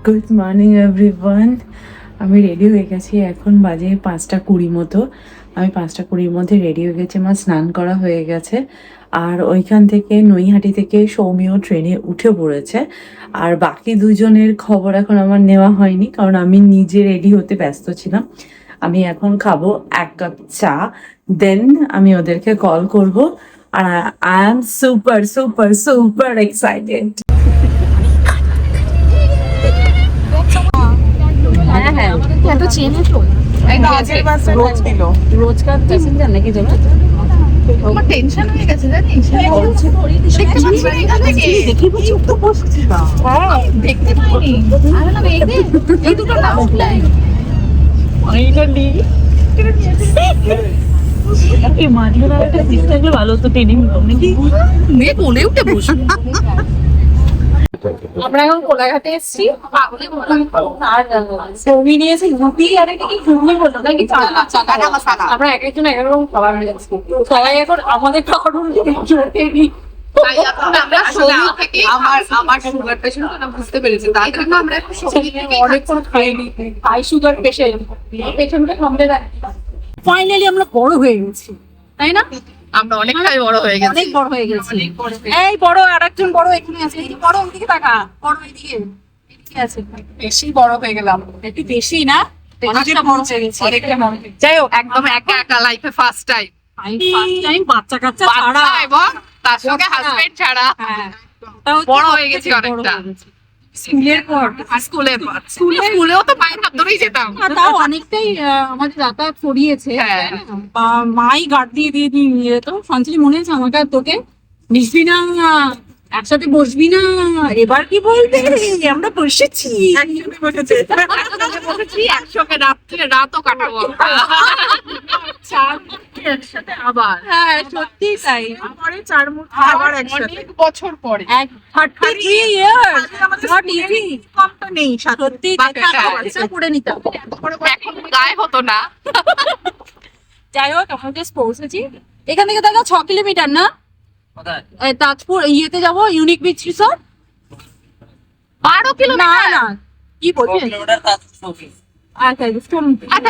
Good morning everyone. আমি ready হয়ে গেছি, এখন বাজে 5:20 মতো। আমি 5:20 মধ্যে রেডি হয়ে গেছি, আমার স্নান করা হয়ে গেছে। আর ওইখান থেকে নৈহাটি থেকে সৌমিও ট্রেনে উঠে পড়েছে। আর বাকি দুজনের খবর এখন আমার নেওয়া হয়নি, কারণ আমি নিজে রেডি হতে ব্যস্ত ছিলাম। আমি এখন খাবো 1 কাপ চা, দেন আমি ওদেরকে কল করব। আর I am super super super excited. রোজকার প্যাসেঞ্জার নাকি তোমরা? আমার টেনশন হয়ে গেছে জানিস দেখতে পাইনি এই দুটো না উঠলে এই মাঝখানে একটা সিট থাকলে ভালো হতো, টেনে নিতাম নাকি? মেয়ে কোলে উঠে বসে আমরা এখন কোলাঘাটে এসেছি সৌমি নিয়েছি রুটি আর একটা কি ঘুগনি বললো নাকি আমরা এক একজন এক রকম খাবার হয়ে যাচ্ছি সবাই এখন আমাদের খাবার বুঝতে পেরেছি তাই জন্য আমরা অনেকক্ষণ খাইনি হাই সুগার পেশেন্ট পেশেন্টকে সামনে রাখি। ফাইনালি আমরা বড় হয়ে গেছি, তাই না? আমরা অনেকটাই বড় হয়ে গেছি, অনেক বড় হয়ে গেছি। এই বড় আরেকজন বড় এখানে আছে, এই বড় ওইদিকে তাকা, বড় এইদিকে এদিকে আছে। বেশি বড় হয়ে গেলাম, একটু বেশি না? অনেকটা বড় হয়ে গেছি, অনেকটা বড়। যাই হোক, একদম একা একা লাইফে ফার্স্ট টাইম বাচ্চা কাচ্চা ছাড়া এবং তার সঙ্গে হাজবেন্ড ছাড়া বড় হয়ে গেছি অনেকটা। স্কুলেও তো মায়ের হাত ধরেই যেতাম, তাও অনেকটাই আমাদের যাতায়াত করিয়েছে। মাই গার্ড দিয়ে নিয়ে যেত। সঞ্চয় মনে আছে আমাকে আর তোকে, মিশবি না, একসাথে বসবি না, এবার কি বলবে? আমরা বসেছি, একসঙ্গে রাতও কাটাবো একসাথে আবার। হ্যাঁ সত্যি তাই, পরে 4 মুখ আবার একসাথে অনেক বছর পরে 33 ইয়ার্স নট ইজি। কমটা নেই সত্যি, বাচ্চা করে নিতাম, এখন গায়ে হতো না। যাই হোক, আমরা জাস্ট পৌঁছেছি। এখান থেকে দেখো 6 কিলোমিটার না? তাজপুর ইয়েতে যাবো, ইউনিক বিচ রিসর্ট। 12 কিলোমিটার না, কি বলছিস? अच्छा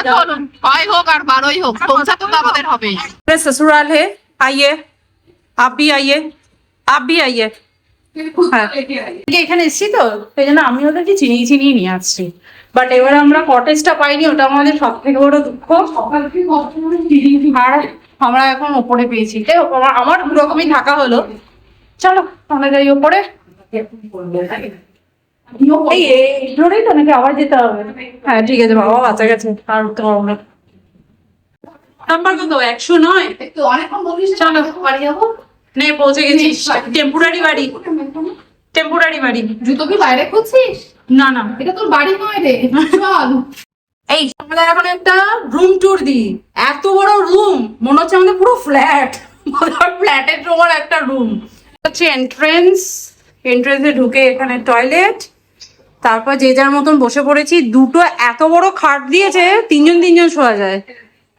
चलो, হয় হোক আর 12ই হোক, পৌঁছাতে তো আমাদের হবেই। मेरा ससुराल है, आइए आप भी आइए, आप भी आइए। এখানে এসেছি তো সেই জন্য আমি ওদেরকে চিনিয়ে নিয়ে আসছি, বাট এবার আমরা কটেজটা পাইনি, ওটা আমাদের সব থেকে বড় দুঃখ। আর আমরা এখন ওপরে পেয়েছি, তাই আমার দু রকমই থাকা হলো। চলো আমরা যাই ওপরে। এই ধরেই তো নাকি আবার যেতে হবে? হ্যাঁ ঠিক আছে বাবা, বাচ্চা গেছে আর উঠতে পারবো না। নাম্বার কত? 109। চলো বাড়ি যাবো। নে পৌঁছে গেছি। টেম্পোরারি বাড়ি, টেম্পোরারি বাড়ি। জুতো কি বাইরে খুঁজছিস? না না, এটা তোর বাড়ি নয় রে, চল। এই আমরা এখন একটা রুম ট্যুর দিই। এত বড় রুম, মনে হচ্ছে আমাদের পুরো ফ্ল্যাট, ফ্ল্যাটের তোমার একটা রুম হচ্ছে এন্ট্রেন্সে ঢুকে এখানে টয়লেট, তারপর যে যার মতন বসে পড়েছি। দুটো এত বড় খাট দিয়েছে, তিনজন শোয়া যায়।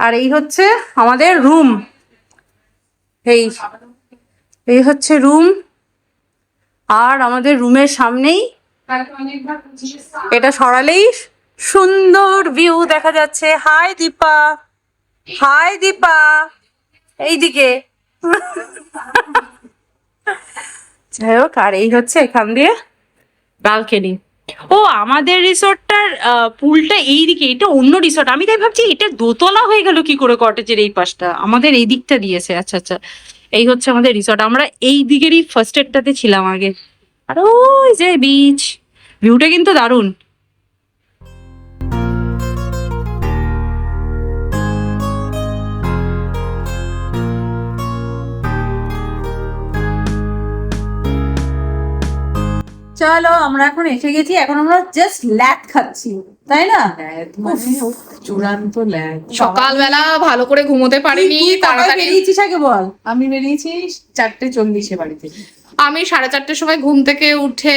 আর এই হচ্ছে আমাদের রুম, এই হচ্ছে রুম। আর আমাদের রুমের সামনেই এটা সরালেই সুন্দর ভিউ দেখা যাচ্ছে। হাই দীপা, হাই দীপা, এইদিকে। যাই হোক, আর এই হচ্ছে এখান দিয়ে ব্যালকনি। ও আমাদের রিসোর্টটার পুলটা এইদিকে, এটা অন্য রিসোর্ট। আমি তাই ভাবছি এটা দোতলা হয়ে গেল কি করে, কটেজের এই পাশটা আমাদের এই দিকটা দিয়েছে। আচ্ছা আচ্ছা, এই হচ্ছে আমাদের রিসোর্ট। আমরা এই দিকেরই ফার্স্ট এডটাতে ছিলাম আগে। আর ওই যে বিচ, ভিউটা কিন্তু দারুণ। চলো আমরা এখন এসে গেছি, এখন আমরা জাস্ট ল্যাদ খাচ্ছি, তাই না? চূড়ান্ত ল্যাগ। সকালবেলা ভালো করে ঘুমোতে পারিনি, তাড়াতাড়ি বেরিয়েছিস আগে বল। আমি বেরিয়েছি 4:40 বাড়ি থেকে। আমি 4:30টার সময় ঘুম থেকে উঠে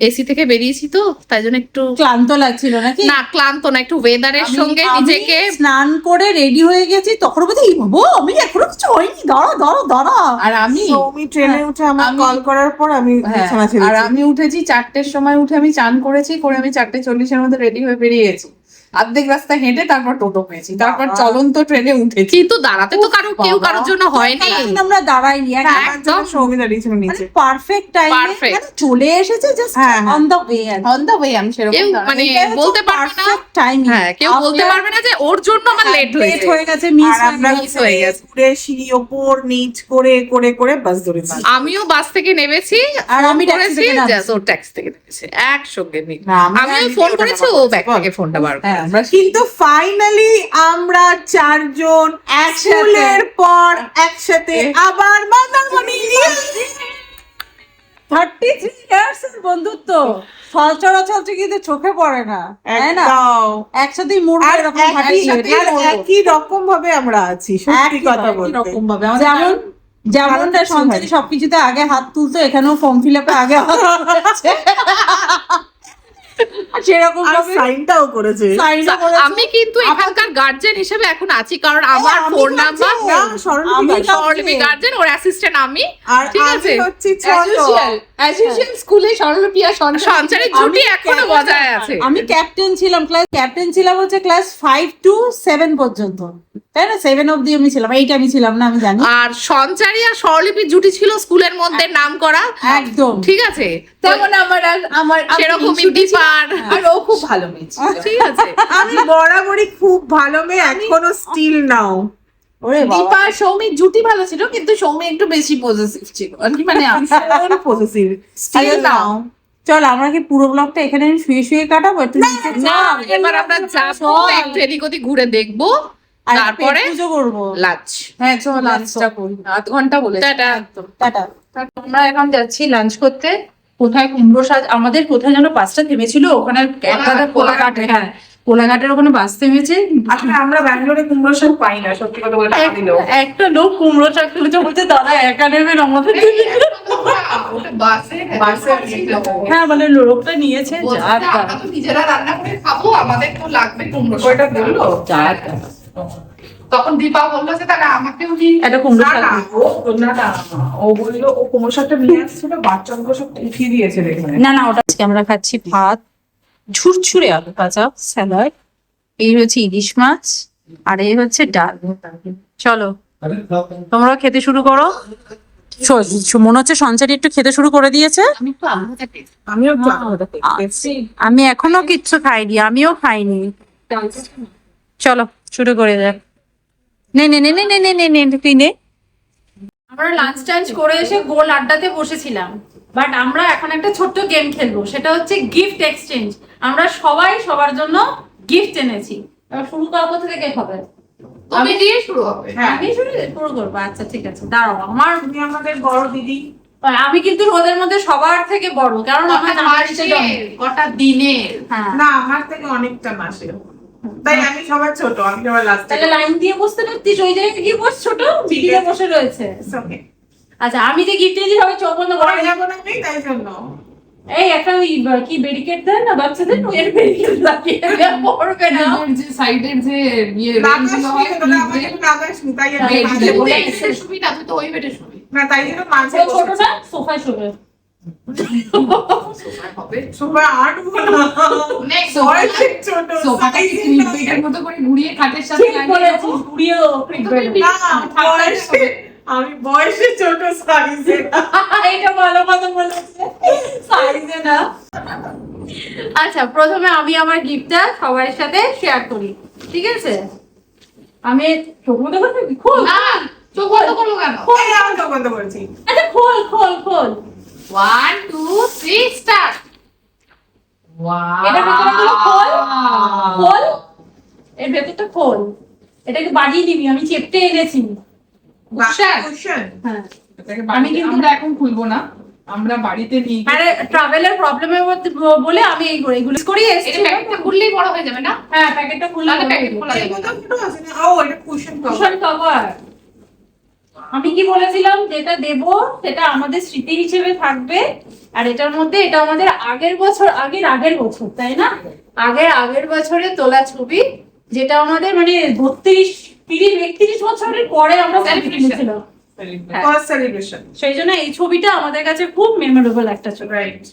এসি থেকে বেরিয়েছি, তো তাই জন্য একটু ক্লান্ত লাগছিল নাকি? না ক্লান্ত না, একটু ওয়েদারের সঙ্গে নিজেকে স্নান করে রেডি হয়ে গেছি, তখন বলতে এই বাবু আমি এখনো কিছু হয়নি, দাঁড়া। আর আমি সৌমি ট্রেনে উঠে আমার আমি- কল করার পর আমি হ্যাঁ, বিছানা আর ছেড়েছি। আমি উঠেছি 4টের সময়, উঠে আমি চান করেছি, করে আমি 4:40-এর মধ্যে রেডি হয়ে বেরিয়ে গেছি। অর্ধেক রাস্তা হেঁটে তারপর টোটো পেয়েছি, তারপর চলন্ত ট্রেনে উঠেছি। কিন্তু দাঁড়াতে তো কেউ কারোর জন্য হয়নি। একদিন আমরা দাঁড়াইনি, আমার জন্য সৌমি দাঁড়িয়েছিল নিচে। পারফেক্ট টাইমে Perfect. চলে এসেছে, জাস্ট হ্যাঁ, on the way. On the way আমি সেরকম কেউ দাঁড়াইনি। মানে বলতে পারবে না, টাইম, হ্যাঁ কেউ বলতে পারবে না যে ওর জন্য আমার লেট লেট হয়েছে। হয়ে গেছে, মিস আর আমরা miss হয়ে গেছে। ঘুরে সিঁড়ি ওপর নিচ করে করে করে বাস ধরেছি। আমিও বাস থেকে নেমেছি, আর আমি ফোন ট্যাক্সি করেছি, থেকে নামছি। just ও ট্যাক্সি থেকে নেমেছে একসঙ্গে মিল। না, আমি আমিও আর ফোন ওটা করেছি, ও ব্যাপার ব্যাগ বল। থেকে ফোনটা বার করে। হ্যাঁ আমরা কিন্তু ফাইনালি আমরা 4 জন স্কুলের পর একসাথে আবার মন্দারমণি। 33 ইয়ার্স এর বন্ধুত্ব সচরাচর কিন্তু চোখে পড়ে না, তাই না? একদম। একসাথে মুড় আর এরকম হাঁটি একই রকম ভাবে আমরা আছি, সত্যি কথা বলতে। এরকম ভাবে আমাদের যেমনটা কিছু সঞ্চারী হয়নি। সবকিছুতে আগে হাত তুলতো, এখানেও ফর্ম ফিল আপে আগে হাত তুলেছে। সেরকম আর ভাবে সাইনটাও করেছে। সাইনও করেছে। আমি কিন্তু এখানকার গার্জেন হিসেবে এখন আছি, কারণ আমার আমি ফোন গার্জেন। নাম্বার না, স্বর্ণলিপি আমি গার্জেন। স্বর্ণলিপি গার্জেন, ওর অ্যাসিস্ট্যান্ট আমি। আর ঠিক আমি আছে। হচ্ছি as usual, as usual স্কুলে স্বর্ণলিপি আর সঞ্চারের জুটি এখনো বজায় আছে। আমি ক্যাপ্টেন ছিলাম হচ্ছে ক্লাস 5 to 7 পর্যন্ত, তাই না? 7 অবধি আমি ছিলাম, 8 আমি ছিলাম না, আমি জানি। আর সঞ্চারী আর স্বরলিপির জুটি ছিল স্কুলের মধ্যে নাম করা, একদম ঠিক আছে। তেমন আমার আমি সেরকমই মিশুটি দীপার, আর ও খুব ভালো মেয়ে ছিল। ঠিক আছে। আমি বরাবরই খুব ভালো মেয়ে, এখনো স্টিল নাও। ওরে বাবা, দীপা আর সৌমির জুটি ভালো ছিল, কিন্তু সৌমি একটু বেশি পজেসিভ ছিল আর কি, মানে পজিটিভ স্টিল আরে নাও। চল আমরা কি পুরো ব্লগটা এখানে আমি শুয়ে কাটাবো একটু নিচে না, যাই। এবার আমরা যাবো একটু এদিক ওদিক ঘুরে দেখবো, আর তারপরে পেট পুজো করবো। লাঞ্চ। হ্যাঁ চল লাঞ্চটা করি, 1/2 ঘন্টা বলেছি। টাটা। টাটা। আমরা এখন যাচ্ছি লাঞ্চ করতে। কোথায় কুমড়ো শাক, আমাদের কোথায় যেন বাসটা থেমেছিল, ওখানে একটা কোলাঘাটে, হ্যাঁ কোলাঘাটের ওখানে বাস থেমেছে। আসলে আমরা ব্যাঙ্গালোরে কুমড়ো শাক পাই না, সত্যি কথা বলতে। একটা লোক কুমড়ো শাক তুলেছে, বলছে দাদা একা নেবেন আমাদের থেকে?" হ্যাঁ মানে লোকটা নিয়েছে, যা তা। নিজেরা রান্না করে খাবো, আমাদের তো লাগবে কুমড়ো শাক। ওইটা বললো। যা তা। তখন দীপা বললো যে তাহলে আমাকেও দিন। একটা কুমড়ো না, শাক না, ও বললো ও কুমড়ো শাকটা নিয়ে আসছিল, বাচ্চাগুলো সব উঠিয়ে দিয়েছে দেখবে। না না, ওটা আজকে আমরা খাচ্ছি ভাত, ঝুরঝুরে আলু ভাজা, স্যালাড, এই হচ্ছে ইলিশ মাছ, আর এই হচ্ছে ডাল। চলো তোমরা খেতে শুরু করো। মনে হচ্ছে সঞ্চারী একটু খেতে শুরু করে দিয়েছে। আমিও একটু আলাদা দেখছি। আমি এখনো কিচ্ছু খাইনি, আমিও খাইনি। চলো শুরু করে যাক। নে নে নে নে নে নে নে নে তুই নে। আমরা লাঞ্চ টাঞ্চ করে এসে গোল আড্ডাতে বসেছিলাম, বাট আমরা এখন একটা ছোট্ট গেম খেলবো, সেটা হচ্ছে গিফট এক্সচেঞ্জ। আমরা সবাই সবার জন্য গিফট এনেছি। এবার শুরু করবো থেকে হবে, তুমি দিয়ে শুরু হবে। আমি শুরু করবো। আচ্ছা ঠিক আছে, দাঁড়াও। আমার তুমি আমাদের বড় দিদি। আমি কিন্তু ওদের মধ্যে সবার থেকে বড়, কারণ আমার জামাইটা জন্ম। কটা দিনের। হ্যাঁ, না, আমার থেকে অনেকটা মাসে, তাই আমি সবার ছোট, আমি সবার লাস্টে। তাহলে লাইন দিয়ে বসতে পারতিস, ওই জায়গায় গিয়ে বস, ছোট দিদিরা বসে রয়েছে। আচ্ছা আমি যে গিফট দিয়েছি সবাই চোখ বন্ধ করে। যাবো না আমি, তাই জন্য। এই একটা ওই কি ব্যারিকেড দেন না বাচ্চাদের, ওই ব্যারিকেড লাগিয়ে দেওয়া পড়বে না। যে সাইডের যে ইয়ে লাগাসনি, তোরা আমাকে একটু লাগাসনি, তাই আমি হ্যাঁ, মাঝে এই বলে। শুবি না, তুই তো ওই বেডে শুবি। না, তাই জন্য মাঝে ও ছোটটা সোফায় শোবে। হবে সবাই আটবো না। নেক্সট বয়সের ছোট, সোফাটা কি size ক্লিপ না। বেডের মতো করে ঘুরিয়ে খাটের সাথে ঠিক লাগিয়ে বলেছিস, দেবো। ঘুরিয়েও না, আমি বয়সে ছোট, সাইজে না। এটা ভালো কথা বলেছে, সাইজে না। আচ্ছা প্রথমে আমি আমার গিফটটা সবার সাথে শেয়ার করি, ঠিক আছে? আমি চোখ বন্ধ করতে খোল। না, চোখ বন্ধ করলো কেন? এই আমি তো বন্ধ করেছি। আচ্ছা খোল খোল খোল। 1 2 3 স্টার্ট। এটা ভেতরটা খোল খোল, এর ভেতরটা খোল। এটাকে বাজিয়ে দিবি, আমি চেপটে এনেছি। Cushion? হ্যাঁ এটাকে আমি বাড়িতে- কিন্তু- আমরা এখন খুলবো না, আমরা বাড়িতে নিয়ে গিয়ে- আরে ট্রাভেলের প্রবলেমের মধ্যে বলে আমি এইগুলো করি এটা এসেছি। প্যাকেটটা খুললেই বড় হয়ে যাবে না? হ্যাঁ প্যাকেটটা খুললে তাহলে প্যাকেট খোলা এর যাবে। মধ্যে ফুটো আছে না? ও, এটা cushion cover। Cushion cover. আমি কি বলেছিলাম, যেটা দেব সেটা আমাদের স্মৃতি হিসেবে থাকবে। আর এটার মধ্যে এটা আমাদের আগের বছর তাই না, আগের বছরে তোলা ছবি, যেটা আমাদের মানে 32 বছরের পরে আমরা ছবি কিনেছিলাম। First celebration. সেই জন্য এই ছবিটা আমাদের কাছে খুব মেমোরেবল একটা ছবি। রাইট।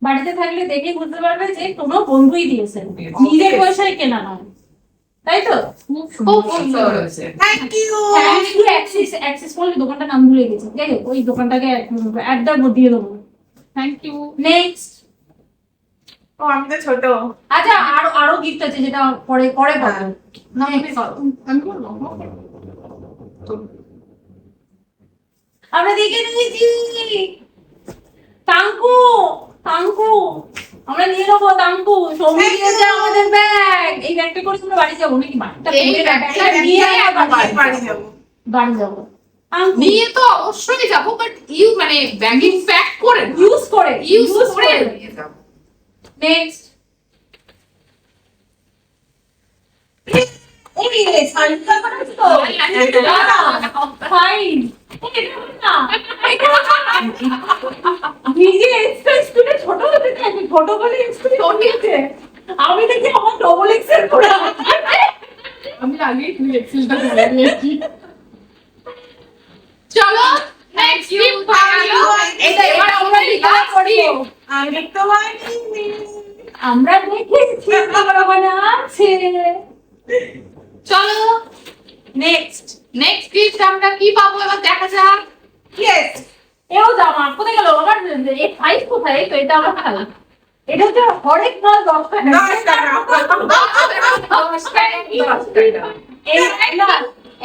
বাড়িতে থাকলে দেখে বুঝতে পারবে যে কোনো বন্ধুই দিয়েছে, নিজের পয়সায় কেনা নয়, তাই তো? খুব সুন্দর হয়েছে। Thank you. অ্যাক্সেস করলে দোকানটার নাম ভুলে গেছি, যাই হোক ওই দোকানটাকে একটা দিয়ে দেবো। Thank you. নেক্সট। ও আমি তো ছোট। আচ্ছা আরো গিফট আছে যেটা পরে পাবো। না আমি বলবো। আমরা দেখে নিয়েছি টাঙ্কু আমরা নিয়ে নেবো। টাঙ্কু সৌমি দিয়েছে আমাদের ব্যাগ, এই ব্যাগটা করে আমরা বাড়ি যাবো নাকি? এই ব্যাগটা নিয়ে আমরা বাড়ি যাবো। বাড়ি যাবো। টাঙ্কু নিয়ে তো অবশ্যই যাবো, বাট মানে ব্যাগিং প্যাক করে ইউজ করে নিয়ে যাবো। নেক্সট। এই সাইডটা করেছ তো? ফাইন। নিজে এক্সপ্রেস করে ছোট হতে থাকে, ছোট বলে এক্সপ্রেস হয়েছে। আমি দেখি আমার ডবল এক্সেল করে আমি আগেই তুই এক্সেলটা করে নিয়েছি। চলো নেক্সট গিফট পাবো। এটা এবার আমরা লিখা করি। আমি তো পারিনি। আমরা দেখেছি বড় আছে। চলো নেক্সট। নেক্সট গিফট আমরা কি পাবো এবার দেখা যাক। ইয়েস। এও জামা কোথায় গেল? আমার এই সাইজ কোথায়? তো এটা আমার খালা, এটা হচ্ছে হরেক মাল 10 টাকা।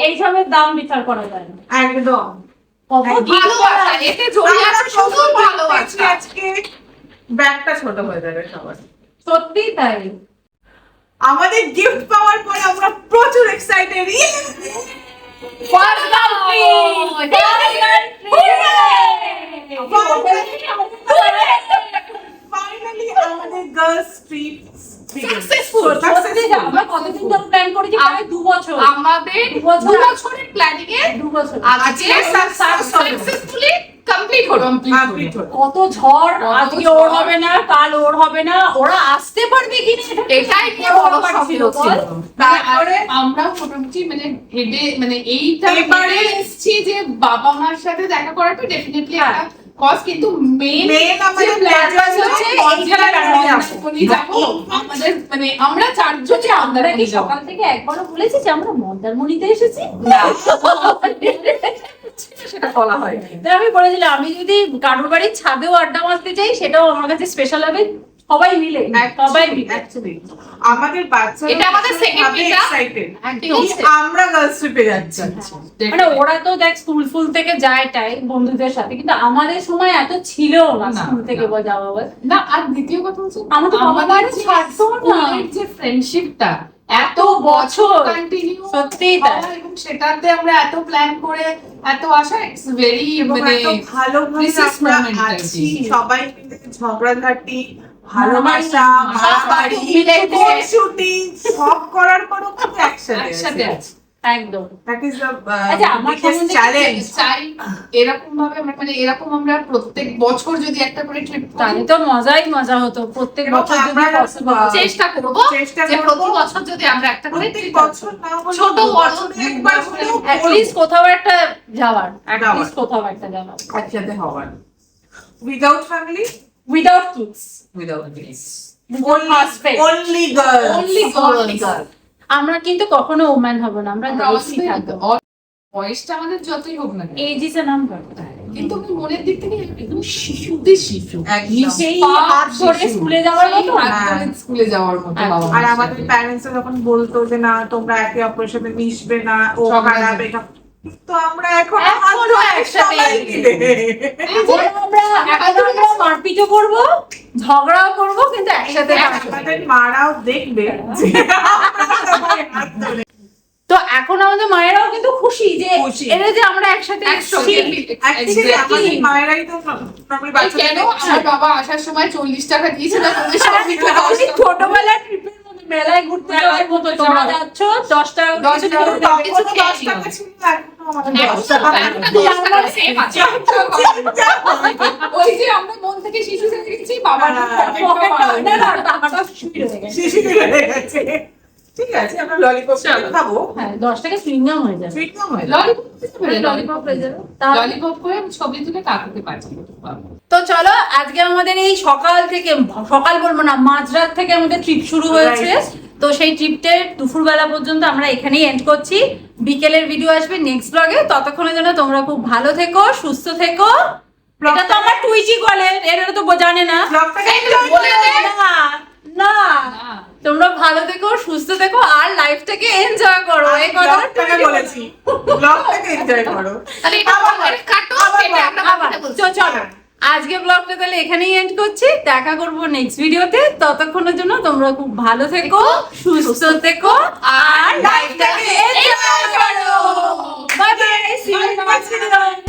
এইসবের দাম বিচার করা যায় না একদম। কত ভালোবাসা এতে জড়িয়ে আছে শুধু ভালোবাসা। আজকে ব্যাগটা ছোট হয়ে যাবে সবার। সত্যি তাই। আমাদের গিফট পাওয়ার পরে আমরা প্রচুর এক্সাইটেড। ফার্স্ট ফাইনালি আমাদের গার্লস ট্রিপ Successful. আমরা কতদিন ধরে প্ল্যান করেছি? প্রায় 2 বছর। আমাদের 2 বছরের প্ল্যানিং এ 2 বছর আজকে সাকসেসফুলি কমপ্লিট হলো। কত ঝড়, আজকে ওর হবে না, কাল ওর হবে না, ওরা আসতে পারবে কিনা এটাই নিয়ে বড় স্বপ্ন ছিল। তারপরে আমরা মোটামুটি মানে হেডে মানে এইটা এবারে এসেছি যে বাবা মার সাথে দেখা করাটা ডেফিনেটলি একটা কজ, কিন্তু মেন আমাদের প্ল্যান হচ্ছে এইখানে মন্দারমণি যাবো। আমাদের মানে আমরা চারজন আমরা কি সকাল থেকে একবারও বলেছি যে আমরা মন্দারমণিতে এসেছি? সেটা বলা হয়। তাই আমি বলেছিলাম আমি যদি কারোর বাড়ির ছাদেও আড্ডা মারতে চাই সেটাও আমার কাছে স্পেশাল হবে, সবাই মিলে। Actually, আমাদের বাচ্চারা এটা আমাদের second meetup। এক্সাইটেড একদম। আমরা গার্লস ট্রিপে যাচ্ছি। মানে ওরা তো দেখ স্কুল থেকে যায় টাই বন্ধুদের সাথে, কিন্তু আমাদের সময় এত ছিল না স্কুল থেকে যাওয়া বল। না, আর দ্বিতীয় কথা হচ্ছে আমাদের বাবা মায়ের ছাড়তো না। স্কুলের যে ফ্রেন্ডশিপটা এত বছর কন্টিনিউ সত্যিই তাই। এবং সেটাতে আমরা এত প্ল্যান করে এত আশা, ইটস ভেরি এবং মানে এত ভালোভাবে precious আমরা moment আর আছি কি। সবাই মিলে, ঝগড়াঝাটি, ভালোবাসা, মারামারি, শুটিং সব করার পরও কিন্তু একসাথে একসাথে আছি। একদম। দ্যাট ইজ দ্য আচ্ছা, আমার সম্বন্ধে চ্যালেঞ্জ। চাই এরকম ভাবে আমরা মানে এরকম আমরা প্রত্যেক বছর যদি একটা করে ট্রিপ তাহলে তো মজা হতো প্রত্যেক এবং বছর যদি আমরা possible হয়। চেষ্টা করব চেষ্টা যে করব। প্রতি বছর যদি আমরা একটা করে প্রত্যেক trip বছর না হলেও ছোট বড় বছরে একবার হলেও At least কোথাও একটা যাওয়ার, at least কোথাও একটা যাওয়ার। একসাথে হওয়ার। Without family, Without kids. Without kids, Husband. only girls, Only girls. আমরা কিন্তু কখনো ওম্যান হব না, আমরা গার্লসই থাকবো। বয়সটা আমাদের যতই হোক না কেন, এজ ইজ এ নাম্বার। কিন্তু আমি মনের দিক থেকে একদম শিশুদের শিশু, একদম। সেই হাত ধরে স্কুলে যাওয়ার মতো। স্কুলে যাওয়ার মতো বাবা আর আমাদের প্যারেন্টস যখন বলতো যে না তোমরা একে অপরের সাথে মিশবে না, ও সবাই খারাপ মিলে। এটা, তো আমরা এখন এখনো একসাথে। আমরা মারপিটও করবো, ঝগড়াও করবো, কিন্তু একসাথে থাকবো। আমাদের মারাও দেখবে যে আমরা সবাই হাত ধরে। তো এখন আমাদের মায়েরাও কিন্তু খুশি যে খুশি। এরা যে আমরা একসাথে একসঙ্গে এসেছি। Actually, আমাদের মায়েরাই তো normally কেন বাচ্চাদের আমার বাবা আসার সময় 40 টাকা দিয়েছিল, তোদের সবই তো আমাদের ছোটবেলার ট্রিপের মধ্যে মেলায় ঘুরতে যাওয়ার মতো, তোমরা যাচ্ছ 10 টাকা করে কিছু টাকা করে দেবে। কিছু তখন খেয়ে 10 টাকা নিও। ছিল, এখন ওই যে আমরা মন থেকে শিশু থেকে গেছি বাবা ঠিক আছে আমরা ললিপপ খাবো। হ্যাঁ 10 টাকা সুইংগাম হয়ে যাবে। সুইটনাম হয়ে ললিপপ হয়ে যাবে। ললিপপ করে ছবি তুলে কাকুকে পাঠিয়ে দেবো। তো চলো আজকে আমাদের এই সকাল থেকে, সকাল বলবো না, মাঝরাত থেকে আমাদের ট্রিপ শুরু হয়েছে। তো সেই ট্রিপটের দুপুরবেলা পর্যন্ত আমরা এখানেই এন্ড করছি। বিকেলের ভিডিও আসবে নেক্সট ব্লগে। ততক্ষণের জন্য তোমরা খুব ভালো থেকো, সুস্থ থেকো। এটা তো আমার টুইচি বলে, এরা তো জানে না। না তোমরা ভালো থেকো, সুস্থ থেকো আর লাইফটাকে এনজয় করো। এই কথাটা বলেছি, ব্লগটাকে এনজয় করো। তাহলে এটা কাটো, সেটা আমরা বাবাটা বলছি। চলো আজকে ব্লগটা তাহলে এখানেই এন্ড করছি। দেখা করবো নেক্সট ভিডিওতে। ততক্ষণের জন্য তোমরা খুব ভালো থেকো, সুস্থ থেকো আর লাইফটাকে এনজয় করো। Bye bye, see you next video.